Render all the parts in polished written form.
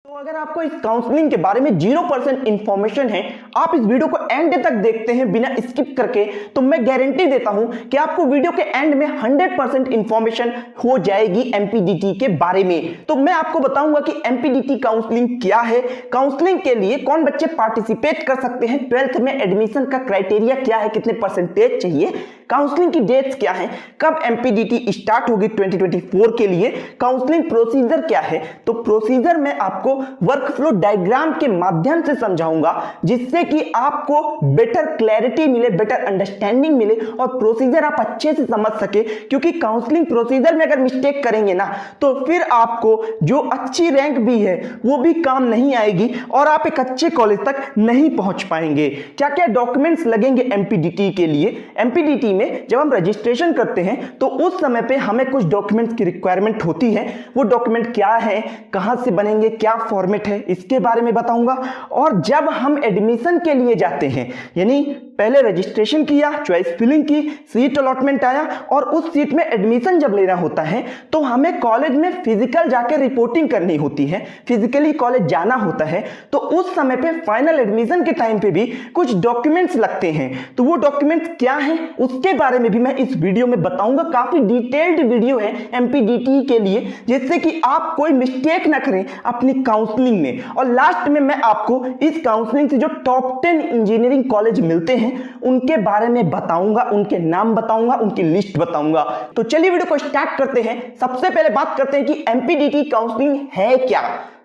तो अगर आपको इस काउंसलिंग के बारे में 0% इंफॉर्मेशन है, आप इस वीडियो को एंड तक देखते हैं बिना स्किप करके, तो मैं गारंटी देता हूं कि आपको वीडियो के एंड में 100% इंफॉर्मेशन हो जाएगी एमपीडीटी के बारे में। तो मैं आपको बताऊंगा कि एमपीडीटी काउंसलिंग क्या है, काउंसलिंग के लिए कौन बच्चे पार्टिसिपेट कर सकते हैं, 12th में एडमिशन का क्राइटेरिया क्या है, कितने परसेंटेज चाहिए, काउंसलिंग की डेट्स क्या है, कब एमपीडीटी स्टार्ट होगी 2024 के लिए, काउंसलिंग प्रोसीजर क्या है। तो प्रोसीजर में आपको वर्क फ्लो डायग्राम के माध्यम से समझाऊंगा, जिससे कि आपको बेटर क्लैरिटी मिले, बेटर अंडरस्टैंडिंग मिले और प्रोसीजर आप अच्छे से समझ सके। क्योंकि काउंसलिंग प्रोसीजर में अगर मिस्टेक करेंगे ना, तो फिर आपको जो अच्छी रैंक भी है वो भी काम नहीं आएगी और आप एक अच्छे कॉलेज तक नहीं पहुंच पाएंगे। क्या क्या डॉक्यूमेंट्स लगेंगे एमपीडीटी के लिए? एमपीडीटी में जब हम रजिस्ट्रेशन करते हैं तो उस समय पे हमें कुछ डॉक्यूमेंट्स की रिक्वायरमेंट होती है। वो डॉक्यूमेंट क्या है, कहां से बनेंगे, क्या फॉर्मेट है, इसके बारे में बताऊंगा। और जब हम एडमिशन के लिए जाते हैं, यानी पहले रजिस्ट्रेशन किया, चॉइस फिलिंग की, सीट अलॉटमेंट आया और उस सीट में एडमिशन जब लेना होता है तो हमें कॉलेज में फिजिकल जाके रिपोर्टिंग करनी होती है, फिजिकली कॉलेज जाना होता है। तो उस समय पे फाइनल एडमिशन के टाइम पे भी कुछ डॉक्यूमेंट्स लगते हैं। तो वो डॉक्यूमेंट्स क्या हैं उसके बारे में भी मैं इस वीडियो में बताऊंगा। काफी डिटेल्ड वीडियो है एमपीडीटी के लिए, जिससे कि आप कोई मिस्टेक ना करें अपनी काउंसलिंग में। और लास्ट में मैं आपको इस काउंसलिंग से जो टॉप 10 इंजीनियरिंग कॉलेज मिलते हैं उनके बारे में बताऊंगा, उनके नाम बताऊंगा, उनकी लिस्ट बताऊंगा। तो चलिए वीडियो को स्टार्ट करते हैं। सबसे पहले बात करते हैं कि एमपीडीटी काउंसलिंग है क्या।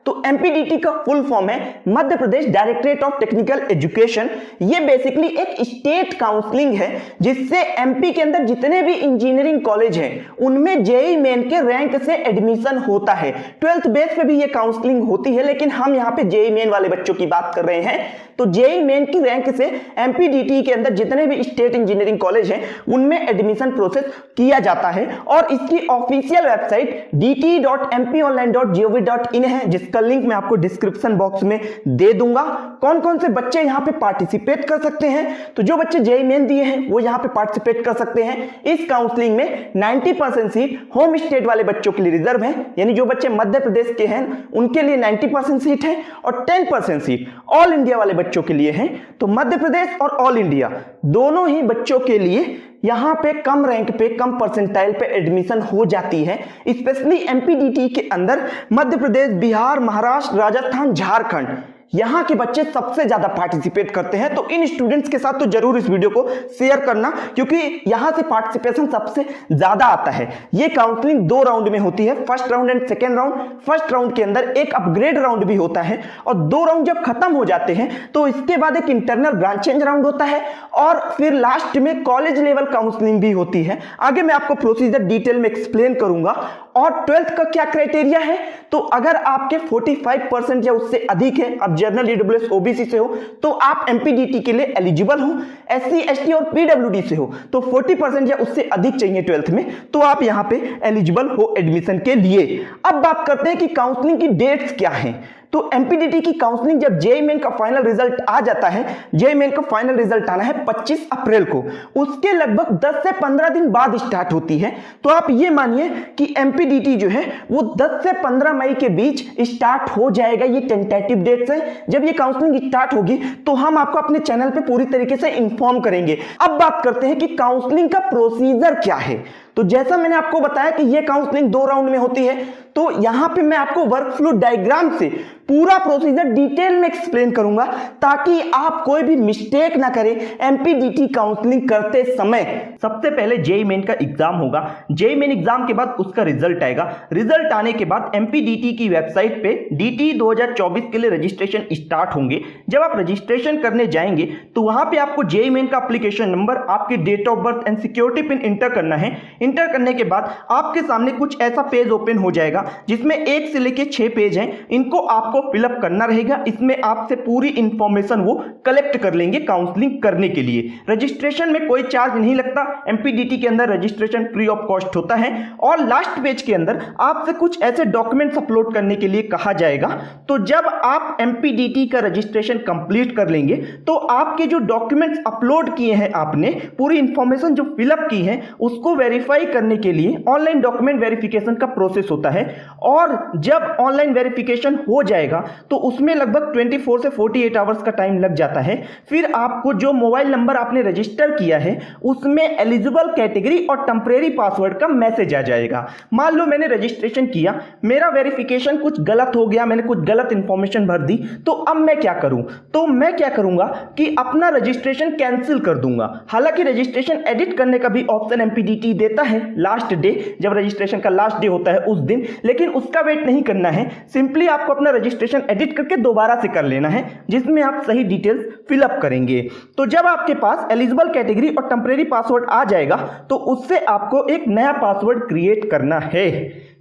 तो एमपीडीटी का फुल फॉर्म है Madhya Pradesh directorate of technical education. ये बेसिकली एक स्टेट काउंसलिंग है, जिससे एमपी के अंदर जितने भी इंजीनियरिंग कॉलेज हैं उनमें जेईई मेन के रैंक से एडमिशन होता है। 12th बेस पे भी ये काउंसलिंग होती है, लेकिन हम यहाँ पे जेईई मेन वाले बच्चों की बात कर रहे हैं। तो जेईई मेन की रैंक से एमपीडीटी के अंदर जितने भी स्टेट इंजीनियरिंग कॉलेज हैं उनमें एडमिशन प्रोसेस किया जाता है। और इसकी ऑफिशियल वेबसाइट dt.mpionline.gov.in है, जिसका लिंक मैं आपको डिस्क्रिप्शन बॉक्स में दे दूंगा। कौन कौन से बच्चे यहाँ पे पार्टिसिपेट कर सकते हैं? तो जो बच्चे जेईई मेन दिए हैं वो यहाँ पे पार्टिसिपेट कर सकते हैं। इस काउंसलिंग में 90% सीट होम स्टेट वाले बच्चों के लिए रिजर्व है, यानी जो बच्चे मध्य प्रदेश के हैं उनके लिए 90% सीट है और 10% सीट ऑल इंडिया वाले बच्चों के लिए हैं। तो मध्य प्रदेश और ऑल इंडिया दोनों ही बच्चों के लिए यहां पे कम रैंक पे, कम परसेंटाइल पे एडमिशन हो जाती है। स्पेशली एमपीडीटी के अंदर मध्य प्रदेश, बिहार, महाराष्ट्र, राजस्थान, झारखंड, यहां के बच्चे सबसे ज्यादा पार्टिसिपेट करते हैं। तो इन स्टूडेंट्स के साथ तो जरूर इस वीडियो को शेयर करना, क्योंकि यहां से पार्टिसिपेशन सबसे ज्यादा आता है। ये काउंसलिंग 2 राउंड में होती है, first round and second round. First round के अंदर एक अपग्रेड राउंड भी होता है और 2 राउंड जब खत्म हो जाते हैं तो इसके बाद एक इंटरनल ब्रांच चेंज राउंड होता है और फिर लास्ट में कॉलेज लेवल काउंसलिंग भी होती है। आगे मैं आपको प्रोसीजर डिटेल में एक्सप्लेन करूंगा। और 12th का क्या क्राइटेरिया है? तो अगर आपके 45% या उससे अधिक है, अब जनरल, ईडब्ल्यूएस, ओबीसी से हो तो आप एमपीडीटी के लिए एलिजिबल हो। एससी, एसटी और पीडब्ल्यूडी से हो तो 40% या उससे अधिक चाहिए 12th में, तो आप यहां पे एलिजिबल हो एडमिशन के लिए। अब बात करते हैं कि काउंसलिंग की डेट्स क्या हैं। तो एमपीडीटी की काउंसलिंग जब जेईई मेन का फाइनल रिजल्ट आ जाता है, जेईई मेन का फाइनल रिजल्ट आना है 25 अप्रैल को, उसके लगभग 10 से 15 दिन बाद स्टार्ट होती है। तो आप ये मानिए कि एमपीडीटी जो है वो 10 से 15 मई के बीच स्टार्ट हो जाएगा। ये टेंटेटिव डेट्स है। जब ये काउंसलिंग स्टार्ट होगी तो हम आपको अपने चैनल पे पूरी तरीके से इंफॉर्म करेंगे। अब बात करते हैं कि काउंसलिंग का प्रोसीजर क्या है। तो जैसा मैंने आपको बताया कि ये काउंसलिंग 2 राउंड में होती है, तो यहां पे मैं आपको वर्क फ्लो डायग्राम से पूरा प्रोसीजर डिटेल में एक्सप्लेन करूंगा, ताकि आप कोई भी मिस्टेक ना करें एमपीडीटी काउंसलिंग करते समय। सबसे पहले जेईई मेन का एग्जाम होगा। जेईई मेन एग्जाम के बाद उसका रिजल्ट आएगा। रिजल्ट आने के बाद एमपीडीटी की वेबसाइट पे डीटी 2024 के लिए रजिस्ट्रेशन स्टार्ट होंगे। जब आप रजिस्ट्रेशन करने जाएंगे तो वहां पे आपको जेईई मेन का एप्लीकेशन नंबर, आपकी date of birth and security pin enter करना है। इंटर करने के बाद आपके सामने कुछ ऐसा पेज ओपन हो जाएगा, जिसमें 1 से लेके 6 पेज हैं। इनको आपको फिलअप करना रहेगा। इसमें आपसे पूरी इंफॉर्मेशन वो कलेक्ट कर लेंगे काउंसलिंग करने के लिए। रजिस्ट्रेशन में कोई चार्ज नहीं लगता। एमपीडीटी के अंदर रजिस्ट्रेशन फ्री ऑफ कॉस्ट होता है। और लास्ट पेज के अंदर आपसे कुछ ऐसे डॉक्यूमेंट्स अपलोड करने के लिए कहा जाएगा। तो जब आप एमपीडीटी का रजिस्ट्रेशन कंप्लीट कर लेंगे तो आपके जो डॉक्यूमेंट्स अपलोड किए हैं, आपने पूरी इंफॉर्मेशन जो फिलअप की है उसको वेरीफाई करने के लिए ऑनलाइन डॉक्यूमेंट वेरिफिकेशन का प्रोसेस होता है। और जब ऑनलाइन वेरिफिकेशन हो जाए जाएगा तो उसमें लगभग 24 से 48 आवर्स का टाइम लग जाता है। फिर आपको जो मोबाइल नंबर आपने रजिस्टर किया है उसमें एलिजिबल कैटेगरी और टेम्परेरी पासवर्ड का मैसेज आ जाएगा। मान लो मैंने रजिस्ट्रेशन किया, मेरा वेरिफिकेशन कुछ गलत हो गया, मैंने कुछ गलत इंफॉर्मेशन भर दी, तो अब मैं क्या करूं? तो मैं क्या करूंगा कि अपना रजिस्ट्रेशन कैंसिल कर दूंगा। हालांकि रजिस्ट्रेशन एडिट करने का भी ऑप्शन एमपीडीटी देता है लास्ट डे, जब रजिस्ट्रेशन का लास्ट डे होता है उस दिन, लेकिन उसका वेट नहीं करना है। सिंपली आपको अपना रजिस्ट्रेशन एडिट करके दोबारा से कर लेना है, जिसमें आप सही डिटेल्स फिलअप करेंगे। तो जब आपके पास एलिजिबल कैटेगरी और टेम्परेरी पासवर्ड आ जाएगा तो उससे आपको एक नया पासवर्ड क्रिएट करना है।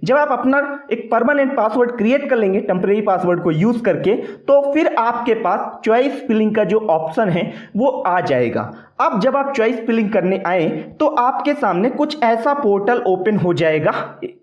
जब आप अपना एक परमानेंट पासवर्ड क्रिएट कर लेंगे टेम्परेरी पासवर्ड को यूज करके, तो फिर आपके पास चॉइस फिलिंग का जो ऑप्शन है वो आ जाएगा। अब जब आप चॉइस फिलिंग करने आए तो आपके सामने कुछ ऐसा पोर्टल ओपन हो जाएगा।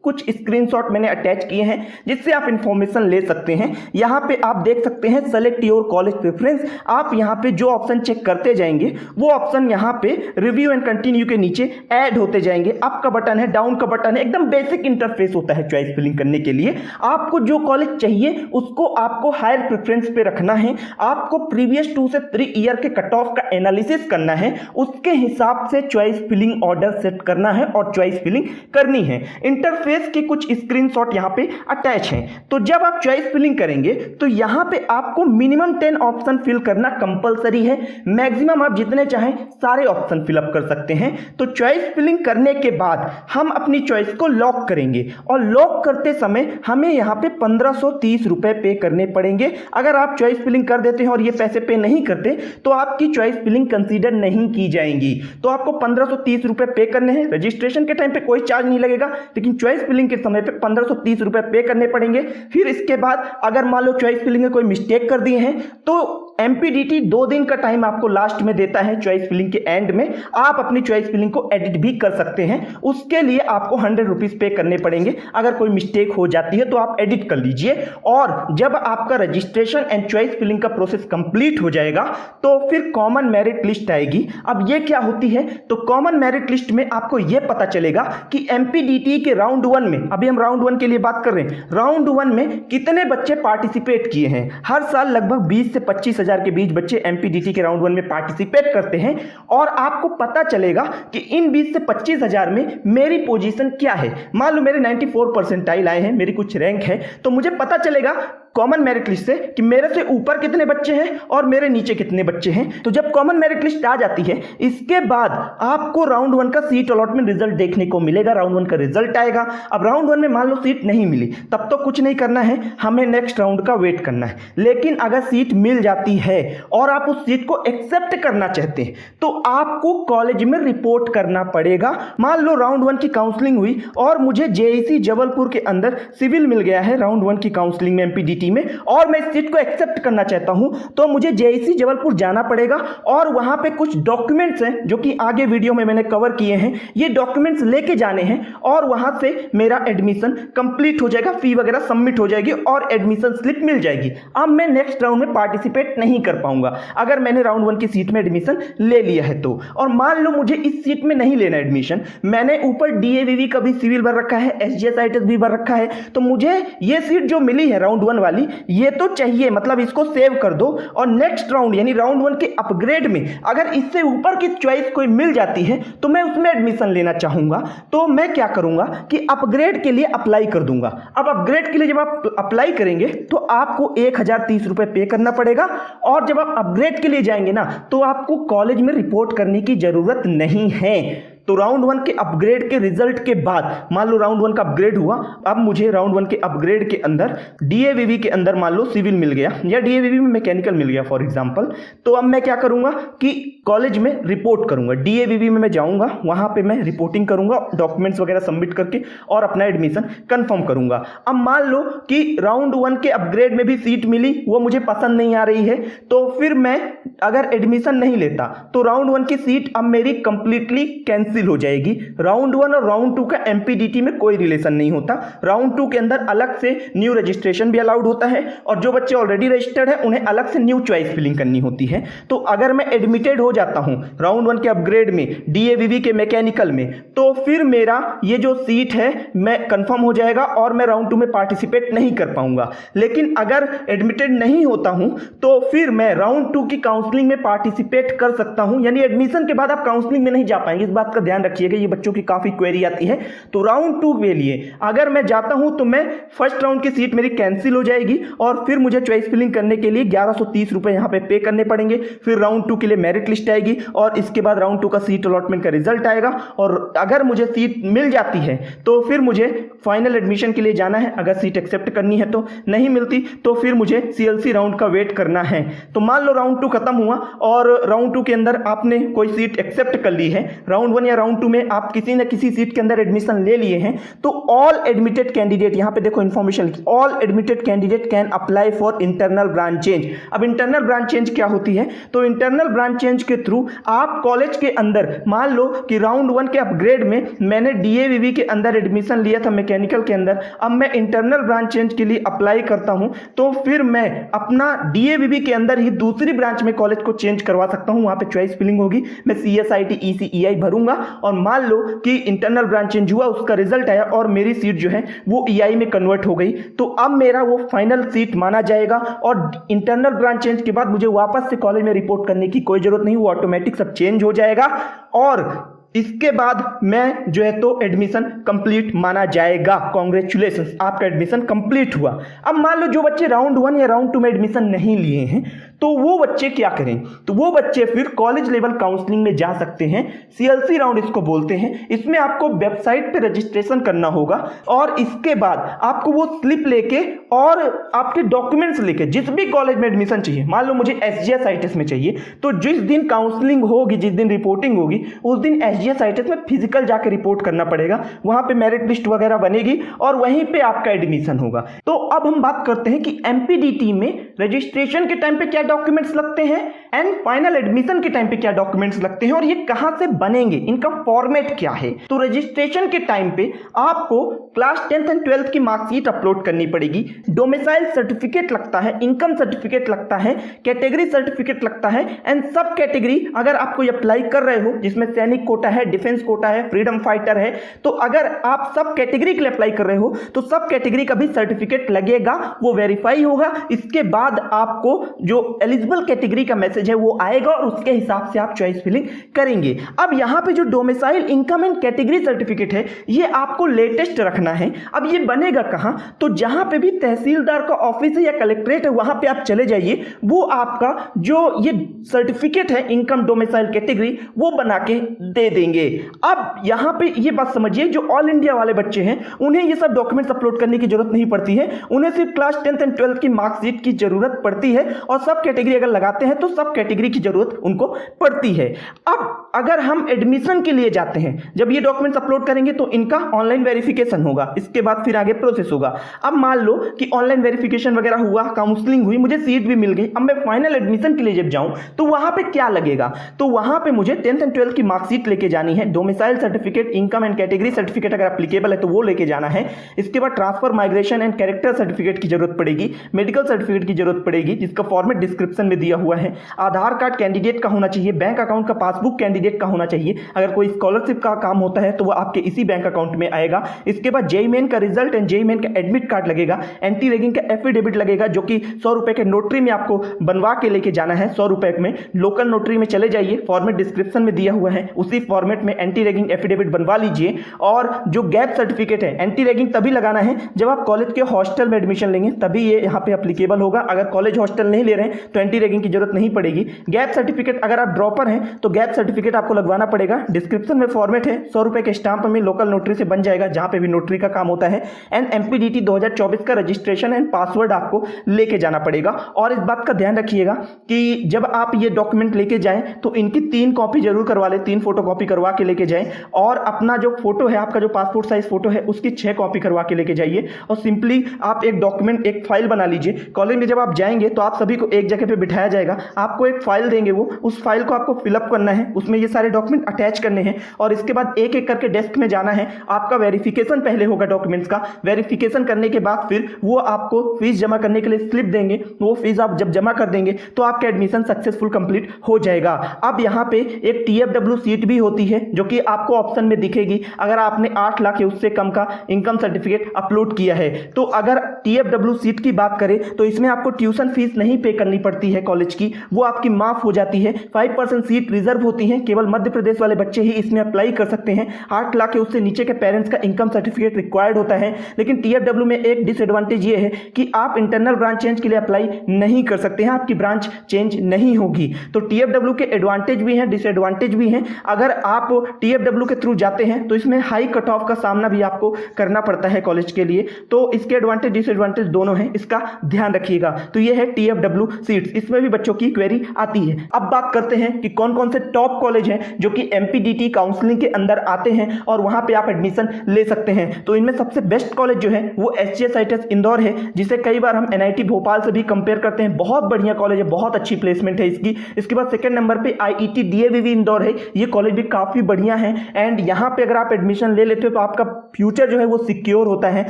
कुछ स्क्रीनशॉट मैंने अटैच किए हैं जिससे आप इंफॉर्मेशन ले सकते हैं। यहाँ पे आप देख सकते हैं सेलेक्ट योर कॉलेज प्रेफरेंस। आप यहाँ पे जो ऑप्शन चेक करते जाएंगे वो ऑप्शन यहाँ पे रिव्यू एंड कंटिन्यू के नीचे ऐड होते जाएंगे। अप का बटन है, डाउन का बटन है, एकदम बेसिक इंटरफेस होता है चॉइस फिलिंग करने के लिए। आपको जो कॉलेज चाहिए उसको आपको हायर प्रेफरेंस पे रखना है। आपको प्रीवियस 2 से 3 ईयर के कट ऑफ का एनालिसिस करना है, उसके हिसाब से चॉइस फिलिंग ऑर्डर सेट करना है और चॉइस फिलिंग करनी है। इंटरफेस के कुछ स्क्रीनशॉट यहां पे अटैच हैं। तो जब आप चॉइस फिलिंग करेंगे तो यहां पे आपको मिनिमम 10 ऑप्शन फिल करना कंपलसरी है। मैक्सिमम आप जितने चाहें सारे ऑप्शन फिलअप कर सकते हैं। तो चॉइस फिलिंग करने के बाद हम अपनी चॉइस को लॉक करेंगे और लॉक करते समय हमें यहां पे 1530 रुपए पे करने पड़ेंगे। अगर आप चॉइस फिलिंग कर देते हैं और ये पैसे पे नहीं करते तो आपकी चॉइस फिलिंग कंसीडर नहीं की जाएंगी। तो आपको 1530 रुपए पे करने हैं। रजिस्ट्रेशन के टाइम पे कोई चार्ज नहीं लगेगा, लेकिन चॉइस फिलिंग के समय पे 1530 रुपए पे करने पड़ेंगे। फिर इसके बाद अगर मान लो चॉइस फिलिंग में कोई मिस्टेक कर दिए हैं तो एमपीडीटी 2 दिन का टाइम आपको लास्ट में देता है। चॉइस फिलिंग के एंड में आप अपनी चॉइस फिलिंग को एडिट भी कर सकते हैं। उसके लिए आपको 100 रुपीज पे करने पड़ेंगे। अगर कोई मिस्टेक हो जाती है तो आप एडिट कर लीजिए। और जब आपका रजिस्ट्रेशन एंड चॉइस फिलिंग का प्रोसेस कंप्लीट हो जाएगा तो फिर कॉमन मेरिट लिस्ट आएगी। अब ये क्या होती है? तो कॉमन मेरिट लिस्ट में आपको यह पता चलेगा कि एमपीडीटी के राउंड 1 में, अभी हम राउंड 1 के लिए बात कर रहे हैं, राउंड 1 में कितने बच्चे पार्टिसिपेट किए हैं। हर साल लगभग 20 से 25 हजार के बीच बच्चे एमपीडीटी के राउंड 1 में पार्टिसिपेट करते हैं और आपको पता चलेगा कि इन 20 से 25 हजार में मेरी पोजीशन क्या है। मान लो मेरे 94 परसेंटाइल आए हैं, मेरी कुछ रैंक है, तो मुझे पता चलेगा कॉमन मेरिट लिस्ट से कि मेरे से ऊपर कितने बच्चे हैं और मेरे नीचे कितने बच्चे हैं। तो जब कॉमन मेरिट लिस्ट आ जाती है इसके बाद आपको राउंड 1 का सीट अलॉटमेंट रिजल्ट देखने को मिलेगा। राउंड 1 का रिजल्ट आएगा। अब राउंड 1 में मान लो सीट नहीं मिली, तब तो कुछ नहीं करना है, हमें नेक्स्ट राउंड का वेट करना है। लेकिन अगर सीट मिल जाती है और आप उस सीट को एक्सेप्ट करना चाहते हैं तो आपको कॉलेज में रिपोर्ट करना पड़ेगा। मान लो राउंड 1 की काउंसलिंग हुई और मुझे जेईसी जबलपुर के अंदर सिविल मिल गया है राउंड 1 की काउंसलिंग में एमपीडीटी में, और मैं इस सीट को एक्सेप्ट करना चाहता हूं तो मुझे जेईसी जबलपुर जाना पड़ेगा और वहां पे कुछ डॉक्यूमेंट्स हैं जो कि आगे वीडियो में मैंने कवर किए हैं। ये डॉक्यूमेंट्स लेके जाने हैं और वहां से मेरा एडमिशन कंप्लीट हो जाएगा, फी वगैरह सबमिट हो जाएगी और एडमिशन स्लिप मिल जाएगी। अब मैं नेक्स्ट राउंड में पार्टिसिपेट नहीं कर पाऊंगा अगर मैंने राउंड 1 की सीट में एडमिशन ले लिया है तो। और मान लो मुझे इस सीट में नहीं लेना एडमिशन, मैंने ऊपर डीएवीवी का भी सिविल भर रखा है, एसजीएसआईटीएस भी भर रखा है, तो मुझे ये सीट जो मिली है राउंड 1 वाली ये तो चाहिए, मतलब इसको सेव कर दो और नेक्स्ट राउंड यानी राउंड 1 के अपग्रेड में अगर इससे ऊपर की चॉइस कोई मिल जाती है तो मैं उसमें एडमिशन लेना चाहूंगा। तो मैं क्या करूंगा कि अपग्रेड के लिए अप्लाई कर दूंगा। अब अपग्रेड के लिए जब आप अप्लाई करेंगे तो आपको 1030 रुपए पे करना पड़ेगा और जब आप अपग्रेड के लिए जाएंगे ना तो आपको कॉलेज में रिपोर्ट करने की जरूरत नहीं है। तो राउंड 1 के अपग्रेड के रिजल्ट के बाद मान लो राउंड 1 का अपग्रेड हुआ, अब मुझे राउंड 1 के अपग्रेड के अंदर डीएवीवी के अंदर मान लो सिविल मिल गया या डीएवीवी में मैकेनिकल मिल गया फॉर एग्जांपल, तो अब मैं क्या करूंगा कि कॉलेज में रिपोर्ट करूंगा। डीएवीवी में मैं जाऊंगा, वहां पे मैं रिपोर्टिंग करूंगा, डॉक्यूमेंट्स वगैरह सबमिट करके और अपना एडमिशन कंफर्म करूंगा। अब मान लो कि राउंड 1 के अपग्रेड में भी सीट मिली, वो मुझे पसंद नहीं आ रही है, तो फिर मैं अगर एडमिशन नहीं लेता तो राउंड 1 की सीट अब मेरी कंप्लीटली कैंसिल कैंसिल हो जाएगी। राउंड 1 और राउंड 2 का एमपीडीटी में कोई रिलेशन नहीं होता। राउंड 2 के अंदर अलग से न्यू रजिस्ट्रेशन भी अलाउड होता है और जो बच्चे ऑलरेडी रजिस्टर्ड है उन्हें अलग से न्यू चॉइस फिलिंग करनी होती है। तो अगर मैं एडमिटेड हो जाता हूं राउंड 1 के अपग्रेड में डीएवीवी के मैकेनिकल में, तो फिर मेरा ये जो सीट है मैं कंफर्म हो जाएगा और मैं राउंड 2 में पार्टिसिपेट नहीं कर पाऊंगा। लेकिन अगर एडमिटेड नहीं होता हूं तो फिर मैं राउंड 2 की काउंसलिंग में पार्टिसिपेट कर सकता हूं। यानी एडमिशन के बाद आप काउंसलिंग में नहीं जा पाएंगे, इस बात का ध्यान रखिएगा, ये बच्चों की काफी क्वेरी आती है। तो राउंड 2 के लिए अगर मैं जाता हूं तो मैं फर्स्ट राउंड की सीट मेरी कैंसिल हो जाएगी और फिर मुझे चॉइस फिलिंग करने के लिए 1130 रुपए यहां पे करने पड़ेंगे। फिर राउंड 2 के लिए मेरिट लिस्ट आएगी और इसके बाद राउंड 2 का सीट अलॉटमेंट का रिजल्ट आएगा और अगर मुझे सीट मिल जाती है तो फिर मुझे फाइनल एडमिशन के लिए जाना है। अगर सीट एक्सेप्ट करनी है तो, नहीं मिलती तो फिर मुझे सीएलसी राउंड का वेट करना है। तो मान लो राउंड 2 खत्म हुआ और राउंड 2 के अंदर आपने कोई सीट एक्सेप्ट कर ली है, राउंड 1 या राउंड 2 में आप किसी न किसी सीट के अंदर एडमिशन ले लिए हैं, तो ऑल एडमिटेड कैंडिडेट, यहां पे देखो इंफॉर्मेशन लिखी, all admitted candidate can apply for internal branch change. अब इंटरनल ब्रांच चेंज क्या होती है? तो इंटरनल ब्रांच चेंज के थ्रू आप कॉलेज के अंदर, मान लो कि राउंड 1 के अपग्रेड में मैंने डीएवीवी के अंदर एडमिशन लिया था मैकेनिकल के अंदर, अब मैं इंटरनल ब्रांच चेंज के लिए अप्लाई करता हूं तो फिर मैं अपना डीएवीवी के अंदर ही दूसरी ब्रांच में कॉलेज को चेंज करवा सकता हूं। वहां पे चॉइस फिलिंग होगी, मैं सीएसआईटी ईसीईआई भरूंगा और मान लो कि इंटरनल ब्रांच चेंज हुआ, उसका रिजल्ट आया और मेरी सीट जो है वो ईआई में कन्वर्ट हो गई, तो अब मेरा वो फाइनल सीट माना जाएगा और इंटरनल ब्रांच चेंज के बाद मुझे वापस से कॉलेज में रिपोर्ट करने की कोई जरूरत नहीं, वो ऑटोमेटिक सब चेंज हो जाएगा और इसके बाद मैं जो है तो एडमिशन कंप्लीट माना जाएगा। कांग्रेचुलेशंस, आपका एडमिशन कंप्लीट हुआ। अब मान लो जो बच्चे राउंड 1 या राउंड 2 में एडमिशन नहीं लिए हैं तो वो बच्चे क्या करें? तो वो बच्चे फिर कॉलेज लेवल काउंसलिंग में जा सकते हैं, सीएलसी राउंड इसको बोलते हैं। इसमें आपको वेबसाइट पे रजिस्ट्रेशन करना होगा और इसके बाद आपको वो स्लिप लेके और आपके डॉक्यूमेंट्स लेके जिस भी कॉलेज में एडमिशन चाहिए, मान लो मुझे एसजीएसआईटीएस में चाहिए, तो जिस दिन काउंसलिंग होगी, जिस दिन रिपोर्टिंग होगी, उस दिन एसजीएसआईटीएस में फिजिकल जाकर रिपोर्ट करना पड़ेगा। वहां पे मेरिट लिस्ट वगैरह बनेगी और वहीं पे आपका एडमिशन होगा। तो अब हम बात करते हैं कि एमपीडीटी में रजिस्ट्रेशन के टाइम पे क्या डॉक्यूमेंट्स लगते हैं एंड फाइनल एडमिशन के टाइम पे क्या डॉक्यूमेंट्स लगते हैं और ये कहां से बनेंगे, इनका फॉर्मेट क्या है। तो रजिस्ट्रेशन के टाइम पे आपको क्लास 10th एंड 12th की मार्कशीट अपलोड करनी पड़ेगी, डोमिसाइल सर्टिफिकेट लगता है, इनकम सर्टिफिकेट लगता है, कैटेगरी सर्टिफिकेट लगता है एंड सब कैटेगरी अगर आप कोई अप्लाई कर रहे हो जिसमें सैनिक कोटा है, डिफेंस कोटा है, फ्रीडम फाइटर है, तो अगर आप सब कैटेगरी के लिए अप्लाई कर रहे हो तो सब कैटेगरी का भी सर्टिफिकेट लगेगा, वो वेरीफाई होगा। इसके बाद आपको जो एलिजिबल कैटेगरी का मैसेज है वो आएगा और उसके हिसाब से आप चॉइस फिलिंग करेंगे। अब यहां पे जो domicile income and category certificate है ये आपको लेटेस्ट रखना है। अब ये बनेगा कहां? तो जहां पे भी तहसीलदार का ऑफिस है या कलेक्ट्रेट है वहां पे आप चले जाइए, वो आपका जो ये सर्टिफिकेट है इनकम डोमिसाइल कैटेगरी वो बना के दे देंगे। अब यहां पे ये बात समझिए, जो ऑल इंडिया वाले बच्चे हैं उन्हें ये सब डॉक्यूमेंट्स अपलोड करने की जरूरत नहीं पड़ती है, उन्हें सिर्फ क्लास 10th एंड 12th की मार्कशीट की जरूरत पड़ती है और सब कैटेगरी अगर लगाते हैं तो सब कैटेगरी की जरूरत उनको पड़ती है। अब अगर हम एडमिशन के लिए जाते हैं, जब ये डॉक्यूमेंट्स अपलोड करेंगे तो इनका ऑनलाइन वेरिफिकेशन होगा, इसके बाद फिर आगे प्रोसेस होगा। अब मान लो कि ऑनलाइन वेरिफिकेशन वगैरह हुआ, काउंसलिंग हुई, मुझे सीट भी मिल गई, अब मैं फाइनल एडमिशन के लिए जब जाऊं तो वहां पे क्या लगेगा? तो वहां पे मुझे 10th एंड 12th की मार्कशीट लेके जानी है, domicile certificate, income and category certificate अगर एप्लीकेबल है तो वो लेके जाना है। इसके बाद transfer, migration and character certificate की जरूरत पड़ेगी, मेडिकल सर्टिफिकेट की जरूरत पड़ेगी जिसका फॉर्मेट डिस्क्रिप्शन में दिया हुआ है, आधार कार्ड कैंडिडेट का होना चाहिए, बैंक अकाउंट का पासबुक कैंडिडेट का होना चाहिए, अगर कोई स्कॉलरशिप का काम होता है तो वो आपके इसी बैंक अकाउंट में आएगा। इसके बाद जेईई मेन का रिजल्ट एंड जेईई मेन का एडमिट कार्ड लगेगा, एंटी रैगिंग का एफिडेविट लगेगा जो कि 100 रुपए के नोटरी में आपको बनवा के लेके जाना है, 100 रुपए में लोकल नोटरी में चले जाइए, फॉर्मेट डिस्क्रिप्शन में दिया हुआ है, उसी फॉर्मेट में एंटी रैगिंग एफिडेविट बनवा लीजिए। और जो गैप सर्टिफिकेट है, एंटी रैगिंग तभी लगाना है जब आप कॉलेज के हॉस्टल में एडमिशन लेंगे, तभी ये यहाँ पे एप्लीकेबल होगा। अगर कॉलेज हॉस्टल नहीं ले रहे हैं तो एंटी रैगिंग की जरूरत नहीं पड़ेगी। गैप सर्टिफिकेट, अगर आप ड्रॉपर हैं तो गैप सर्टिफिकेट आपको लगवाना पड़ेगा, डिस्क्रिप्शन में फॉर्मेट है, 100 रुपए के स्टाम्प में लोकल नोटरी से बन जाएगा जहां पे भी नोटरी का काम होता है। एंड एमपीडीटी 2024 का रजिस्ट्रेशन एंड पासवर्ड आपको लेके जाना पड़ेगा। और इस बात का ध्यान रखिएगा कि जब आप ये डॉक्यूमेंट लेके जाएं तो इनकी 3 कॉपी जरूर करवा लें, 3 फोटो कॉपी करवा के लेके जाएं और अपना जो फोटो है, आपका जो पासपोर्ट साइज फोटो है उसकी 6 कॉपी करवा के लेके जाइए। और सिंपली आप एक डॉक्यूमेंट, एक फाइल बना लीजिए। कॉलेज में जब आप जाएंगे तो आप सभी को एक जगह पे बिठाया जाएगा, आपको एक फाइल देंगे, वो उस फाइल को आपको फिलअप करना है, उसमें ये सारे डॉक्यूमेंट अटैच करने हैं और इसके बाद एक एक करके डेस्क में जाना है। आपका वेरिफिकेशन पहले होगा डॉक्यूमेंट्स का। वेरिफिकेशन करने के बाद फिर वो आपको फीस जमा करने के लिए स्लिप देंगे। वो फीस आप जब जमा कर देंगे तो आपका एडमिशन सक्सेसफुल कंप्लीट हो जाएगा। अब यहाँ पे एक TFW सीट भी होती है जो कि आपको ऑप्शन में दिखेगी अगर आपने 8 लाख या उससे कम का इनकम सर्टिफिकेट अपलोड किया है। तो अगर TFW सीट की बात करें तो इसमें आपको ट्यूशन फीस नहीं पे करनी पड़ती है कॉलेज की, वो आपकी माफ हो जाती है। 5% सीट रिजर्व होती है, केवल मध्य प्रदेश वाले बच्चे ही इसमें अप्लाई कर सकते हैं। 8 लाख या उससे नीचे के पेरेंट्स का इनकम सर्टिफिकेट रिक्वायर्ड होता है। लेकिन TFW में एक डिसएडवांटेज ये है कि आप इंटरनल ब्रांच चेंज के लिए अप्लाई नहीं कर सकते हैं, आपकी ब्रांच चेंज नहीं होगी। तो TFW के एडवांटेज भी हैं, डिसएडवांटेज भी हैं। अगर आप TFW के थ्रू जाते हैं तो इसमें हाई कट ऑफ का सामना भी आपको करना पड़ता है कॉलेज के लिए। तो इसके एडवांटेज डिसएडवांटेज दोनों हैं, इसका ध्यान रखिएगा। तो ये है TFW सीट्स, इसमें भी बच्चों की क्वेरी आती है। अब बात करते हैं कि कौन कौन से टॉप कॉलेज हैं जो कि MPDT काउंसलिंग के अंदर आते हैं और वहां पे आप एडमिशन ले सकते हैं। तो इनमें सबसे बेस्ट कॉलेज जो है वो SGSITES इंदौर है, जिसे कई बार हम NIT भोपाल से भी कंपेयर करते हैं। बहुत बढ़िया कॉलेज है, बहुत अच्छी प्लेसमेंट है इसकी। इसके बाद सेकंड नंबर पे IIT DAVV इंदौर है, ये कॉलेज भी काफी बढ़िया है एंड यहाँ पे अगर आप एडमिशन ले लेते हो तो आपका फ्यूचर जो है वो सिक्योर होता है।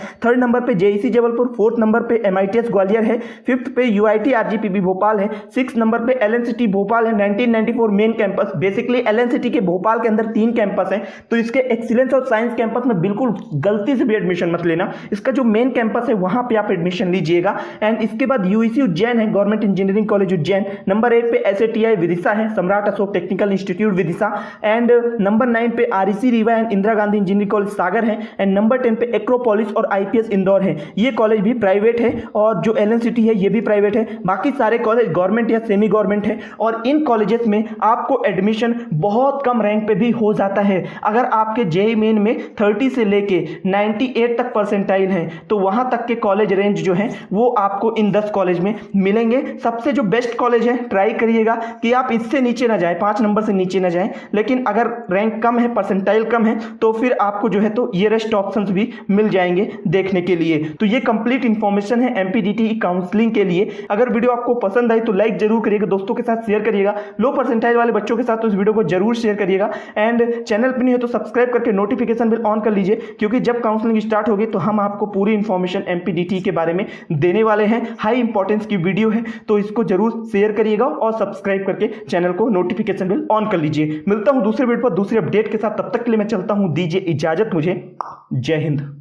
थर्ड नंबर पे JEC जबलपुर, फोर्थ नंबर पे MITS ग्वालियर है, फिफ्थ पे UIT RGPB भोपाल है, सिक्स नंबर पे LNCT भोपाल है 1994 मेन कैंपस। बेसिकली LNCT के भोपाल के अंदर 3 कैंपस हैं, तो इसके एक्सीलेंस और साइंस कैंपस में बिल्कुल गलती से भी एडमिशन मत लेना। इसका जो मेन कैंपस है वहां पे आप एडमिशन लीजिएगा। एंड इसके बाद UEC उज्जैन है, government engineering college Ujjain. Number 8 पे SATI विदिशा है, Samrat Ashok technical institute Vidisha. And number 9 पे REC Rewa and Indira Gandhi engineering college Sagar है। एंड नंबर 10 पे एक्रोपोलिस और IPS इंदौर है। ये कॉलेज भी प्राइवेट है और जो LNCT है ये भी प्राइवेट है। बाकी सारे कॉलेज गवर्नमेंट या सेमी गवर्नमेंट है और इन कॉलेजेस में आपको एडमिशन बहुत कम रैंक पे भी हो जाता है। अगर आपके JEE मेन में 30 से लेके 98 तक परसेंटाइल है तो वहां तक के कॉलेज रेंज जो है वो आपको इन 10 कॉलेज में मिलेंगे। सबसे जो बेस्ट कॉलेज है ट्राई करिएगा कि आप इससे नीचे ना जाए, 5 नंबर से नीचे ना जाए। लेकिन अगर रैंक कम है, परसेंटाइल कम है तो फिर आपको जो है तो ये रेस्ट ऑप्शंस भी मिल जाएंगे देखने के लिए। तो ये कंप्लीट इंफॉर्मेशन है MPDT काउंसलिंग के लिए। अगर वीडियो आपको पसंद आई तो लाइक जरूर करिएगा, दोस्तों के साथ शेयर करिएगा। लो परसेंटाइल वाले बच्चों के साथ तो इस वीडियो को जरूर शेयर करिएगा। एंड चैनल पर नहीं हो तो सब्सक्राइब करके नोटिफिकेशन बिल ऑन कर लीजिए, क्योंकि जब काउंसलिंग स्टार्ट होगी तो हम आपको पूरी इंफॉर्मेशन MPDT के बारे में देने वाले हैं। हाई इंपॉर्टेंस की वीडियो है तो इसको जरूर शेयर करिएगा और सब्सक्राइब करके चैनल को नोटिफिकेशन बिल ऑन कर लीजिए। मिलता हूं दूसरे वीडियो पर दूसरे अपडेट के साथ, तब तक के लिए मैं चलता हूं, दीजिए इजाजत मुझे। जय हिंद।